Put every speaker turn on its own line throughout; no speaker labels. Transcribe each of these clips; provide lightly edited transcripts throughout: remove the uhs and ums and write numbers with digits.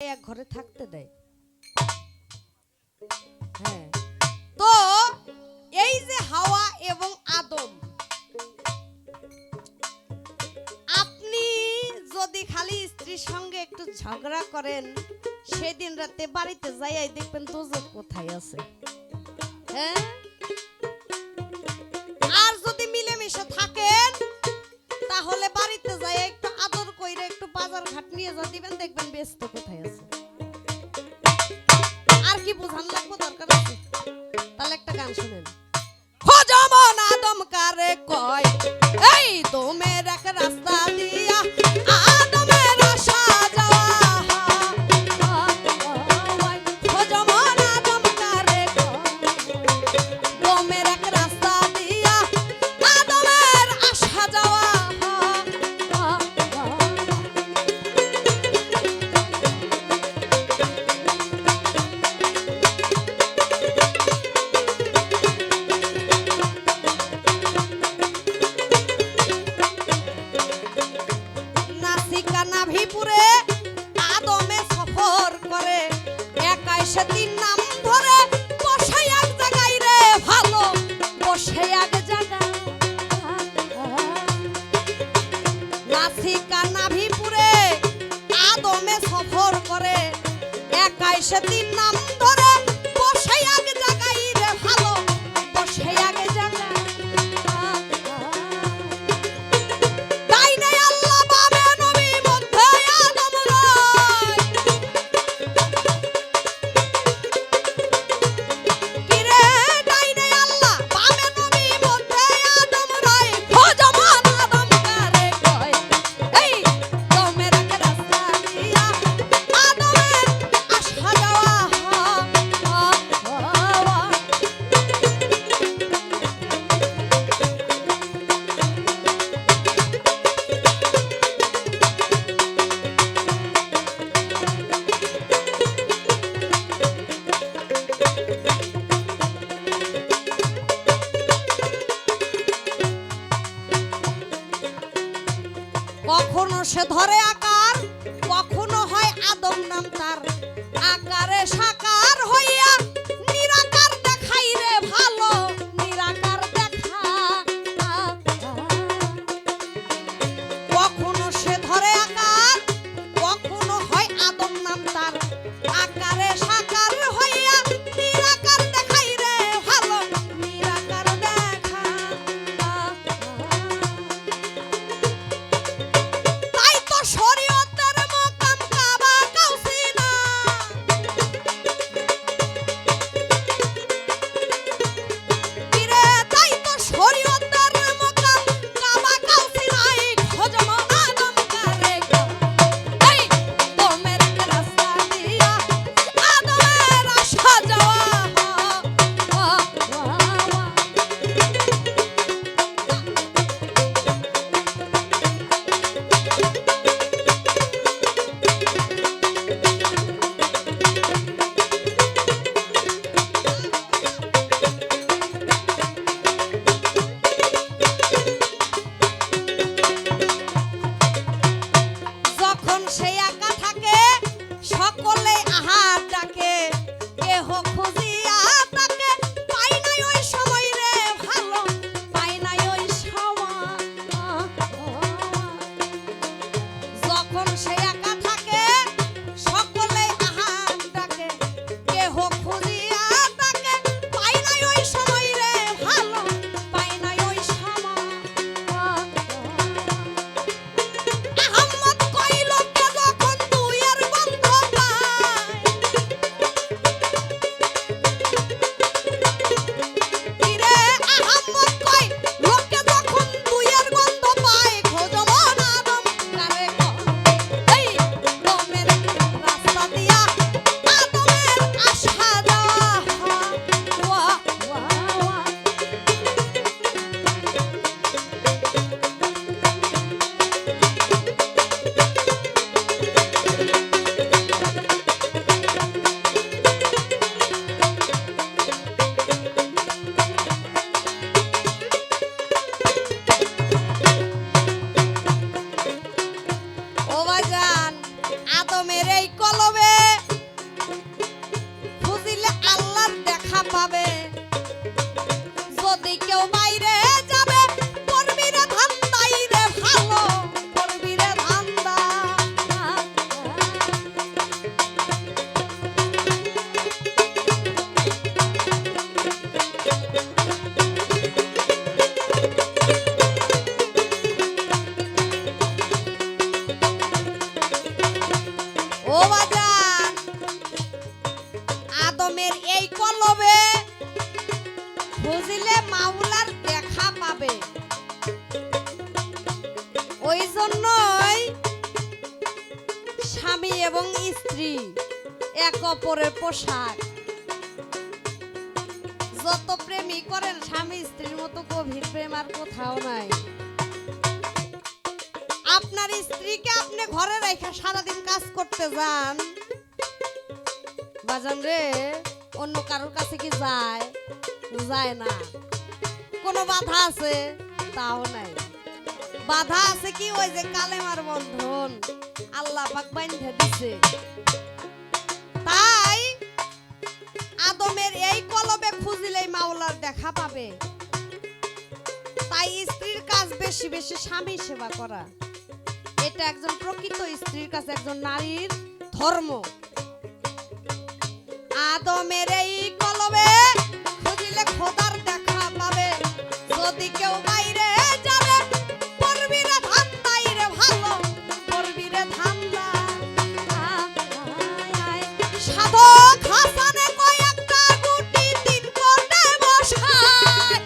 এক ঘরে থাকতে দেয়। হ্যাঁ, তো এই যে হাওয়া এবং আদম, আপনি যদি খালি স্ত্রীর সঙ্গে একটু ঝগড়া করেন, সেদিন রাতে বাড়িতে যাইয়াই দেখবেন দোজখ কোথায় আছে। হ্যাঁ, আর যদি মিলেমিশে থাকেন তাহলে বাড়িতে যাই একটু আদর কইরে একটু বাজার ঘাট নিয়ে যা দিবেন, দেখবেন ব্যস্ত কোথায় আছে। আর কি বুঝান লাগবো, দরকার আছে? তাহলে একটা গান শুনেন। খোঁজমন আদম কারে কয়, এই দমের এক রাস্তা দিয়া আদমের আসা যাওয়া। খোঁজমন আদম কারে কয়, দমের এক রাস্তা দিয়া আদমের আসা যাওয়া। নাভিপুরে আদমে সফর করে, একাই সে তিন নাম ধরে বসে এক জায়গায় রে ভালো, বসে এক জায়গায়। নাসিকা নাভিপুরে আদমে সফর করে, একাই সে তিন নাম ধরে বসে এক জায়গায় রে ভালো, বসে এক জায়গায়। কখনো সে ধরে আকার, কখনো হয় আদম নাম তার, আকারে সাকার হইয়া নিরাকার দেখাই রে ভালো, নিরাকার দেখা। কখনো সে ধরে আকার, কখনো হয় আদম নাম তার, আকারে সাকার হইয়া নিরাকার দেখাই রে ভালো, নিরাকার দেখা। শরীয়তের মকাম কাবা কাউসিনা, কিরে তাই তো শরীয়তের মকাম কাবা কাউসিনা। খোঁজমন আদম কারে কয়, এই দমের এক রাস্তা দিয়া আদমের আসা যাওয়া। যখন সে একা থাকে সকলে আহার ডাকে, কেহ খুঁজিয়া তাকে পাই নাই ওই সময় রে ভালো, পাই নাই ওই সময়। যখন সে একা থাকে সকলে আহার ডাকে, কেহ খুঁজিয়া তাকে পাই নাই ওই সময় রে ভালো, পাই নাই ওই সময়। আহম্মদ কইল কে যখন দুইয়ের গন্ধ পায়, আদমের এই কলবে খুঁজিলে মাওলার দেখা পাবে। ওই জন্যই স্বামী এবং স্ত্রী এক অপরের পোশাক। যত প্রেমই করেন স্বামী স্ত্রীর মতো গভীর প্রেম আর কোথাও নাই। আপনার স্ত্রীকে আপনি ঘরে রেখে সারাদিন কাজ করতে যান বাজান রে, অন্য কারোর কাছে কি যায়? যায় না। কোনো বাধা আছে? তাও নাই। বাধা আছে কি? ওই যে কালেমার বন্ধন আল্লাহ পাক বাঁধা দিছে। তাই আদমের এই কলবে খুঁজিলেই মাওলার দেখা পাবে। তাই স্ত্রীর কাজ বেশি বেশি স্বামী সেবা করা, এটা একজন প্রকৃত স্ত্রীর কাছে একজন নারীর ধর্ম। আদমের এই কলবে খুঁজিলে খোদার দেখা পাবে। যদি কেউ বাইরে যাবে করবি রে ধান্দাই রে ভালো, করবি রে ধান্দা। সাধক হাসানে কয়েকটা গুটি তিন কোণে বসায়,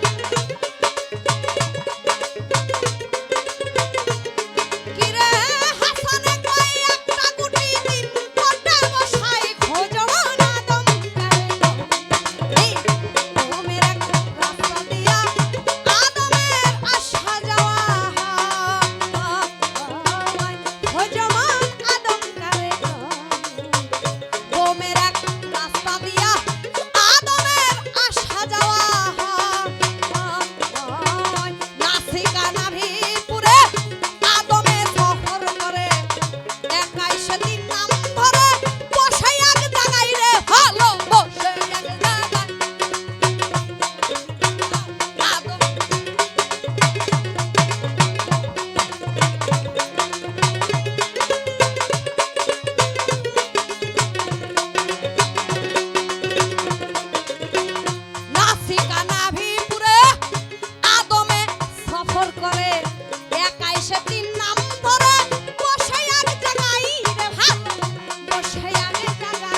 কিরে হাসানে কয়েকটা গুটি তিন কোণে বসায়। খোঁজমান আদম কারে ওমের এক রাস্তা দিয়া আদমের আসা যাওয়া। খোঁজমান আদম কারে ওমের এক রাস্তা দিয়া আদমের আসা যাওয়া। নাসিকা নাভিপুরে আদমে সফর করে, একাই সেদিন নাম ধরে বসে এক জায়গায় রে ভালো, বসে এক জায়গায় আদম। নাসিকা নাভিপুরে আদমে সফর করে, একাই সেদিন নাম ধরে বসে এক জায়গায় রে ভালো, বসে এক জায়গায়